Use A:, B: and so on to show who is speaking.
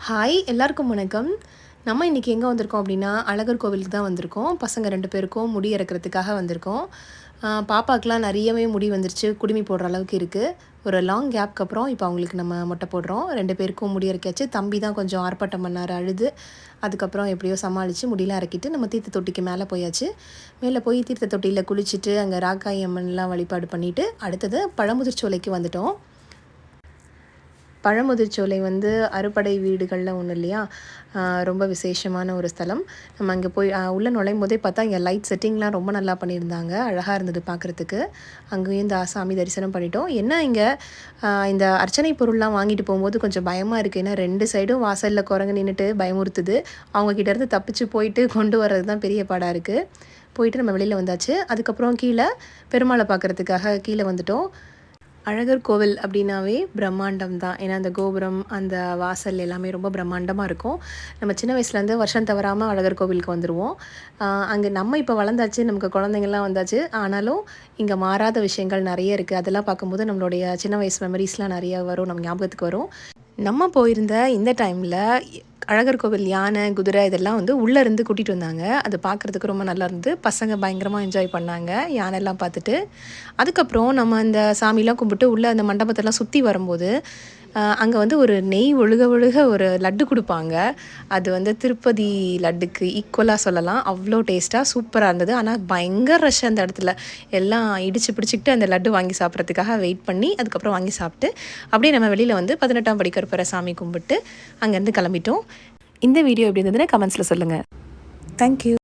A: Hi எல்லாருக்கும் வணக்கம். நம்ம இன்றைக்கி எங்கே வந்திருக்கோம் அப்படின்னா அழகர் கோவிலுக்கு தான் வந்திருக்கோம். பசங்க 2 பேருக்கும் முடி இறக்கிறதுக்காக வந்திருக்கோம். பாப்பாக்கெலாம் நிறையவே முடி வந்துருச்சு, குடுமி போடுற அளவுக்கு இருக்குது. ஒரு லாங் கேப்க்கு அப்புறம் இப்போ அவங்களுக்கு நம்ம மொட்டை போடுறோம். 2 பேருக்கும் முடி இறக்கியாச்சு. தம்பி தான் கொஞ்சம் ஆர்ப்பாட்டம் பண்ணார், அழுது. அதுக்கப்புறம் எப்படியோ சமாளித்து முடியெலாம் இறக்கிட்டு நம்ம தீர்த்த தொட்டிக்கு மேலே போயாச்சு. மேலே போய் தீர்த்த தொட்டியில் குளிச்சுட்டு அங்கே ராக்காயி அம்மன்லாம் வழிபாடு பண்ணிவிட்டு அடுத்தது பழமுதிர்ச்சோலைக்கு வந்துட்டோம். பழமுதிர்ச்சோலை வந்து அறுபடை வீடுகளில் ஒன்று இல்லையா, ரொம்ப விசேஷமான ஒரு ஸ்தலம். நம்ம அங்கே போய் உள்ளே நுழையும் போதே பார்த்தா இங்கே லைட் செட்டிங்லாம் ரொம்ப நல்லா பண்ணியிருந்தாங்க, அழகாக இருந்தது பார்க்குறதுக்கு. அங்கேயும் இந்த சாமி தரிசனம் பண்ணிட்டோம். என்ன இங்கே இந்த அர்ச்சனை பொருள்லாம் வாங்கிட்டு போகும்போது கொஞ்சம் பயமாக இருக்குது. ஏன்னா 2 சைடும் வாசலில் குரங்கு நின்றுட்டு பயமுறுத்துது. அவங்கக்கிட்டேருந்து தப்பிச்சு போயிட்டு கொண்டு வர்றது தான் பெரிய பாடாக இருக்குது. போயிட்டு நம்ம வெளியில் வந்தாச்சு. அதுக்கப்புறம் கீழே பெருமாளை பார்க்குறதுக்காக கீழே வந்துட்டோம். அழகர் கோவில் அப்படின்னாவே பிரம்மாண்டம் தான். ஏன்னா அந்த கோபுரம், அந்த வாசல் எல்லாமே ரொம்ப பிரம்மாண்டமாக இருக்கும். நம்ம சின்ன வயசுலேருந்து வருஷம் தவறாமல் அழகர் கோவிலுக்கு வந்துடுவோம். அங்கே நம்ம இப்போ வளர்ந்தாச்சு, நமக்கு குழந்தைங்கள்லாம் வந்தாச்சு. ஆனாலும் இங்கே மாறாத விஷயங்கள் நிறைய இருக்குது. அதெல்லாம் பார்க்கும்போது நம்மளுடைய சின்ன வயசு மெமரிஸ்லாம் நிறையா வரும், நம்ம ஞாபகத்துக்கு வரும். நம்ம போயிருந்த இந்த டைமில் அழகர் கோவில் யானை, குதிரை இதெல்லாம் வந்து உள்ளே இருந்து கூட்டிகிட்டு வந்தாங்க. அது பார்க்குறதுக்கு ரொம்ப நல்லா இருந்தது. பசங்க பயங்கரமாக என்ஜாய் பண்ணாங்க யானைலாம் பார்த்துட்டு. அதுக்கப்புறம் நம்ம அந்த சாமிலாம் கும்பிட்டு உள்ளே அந்த மண்டபத்தெல்லாம் சுற்றி வரும்போது அங்கே வந்து ஒரு நெய் ஒழுக ஒழுக ஒரு லட்டு கொடுப்பாங்க. அது வந்து திருப்பதி லட்டுக்கு ஈக்குவலாக சொல்லலாம். அவ்வளோ டேஸ்ட்டாக சூப்பராக இருந்தது. ஆனால் பயங்கர ரஷ் அந்த இடத்துல. எல்லாம் இடித்து பிடிச்சிக்கிட்டு அந்த லட்டு வாங்கி சாப்பிட்றதுக்காக வெயிட் பண்ணி அதுக்கப்புறம் வாங்கி சாப்பிட்டு அப்படியே நம்ம வெளியில் வந்து 18ஆம் படி கருப்பரை சாமி கும்பிட்டு அங்கேருந்து கிளம்பிட்டோம். இந்த வீடியோ எப்படி இருந்ததுன்னு கமெண்ட்ஸில் சொல்லுங்கள். தேங்க்யூ.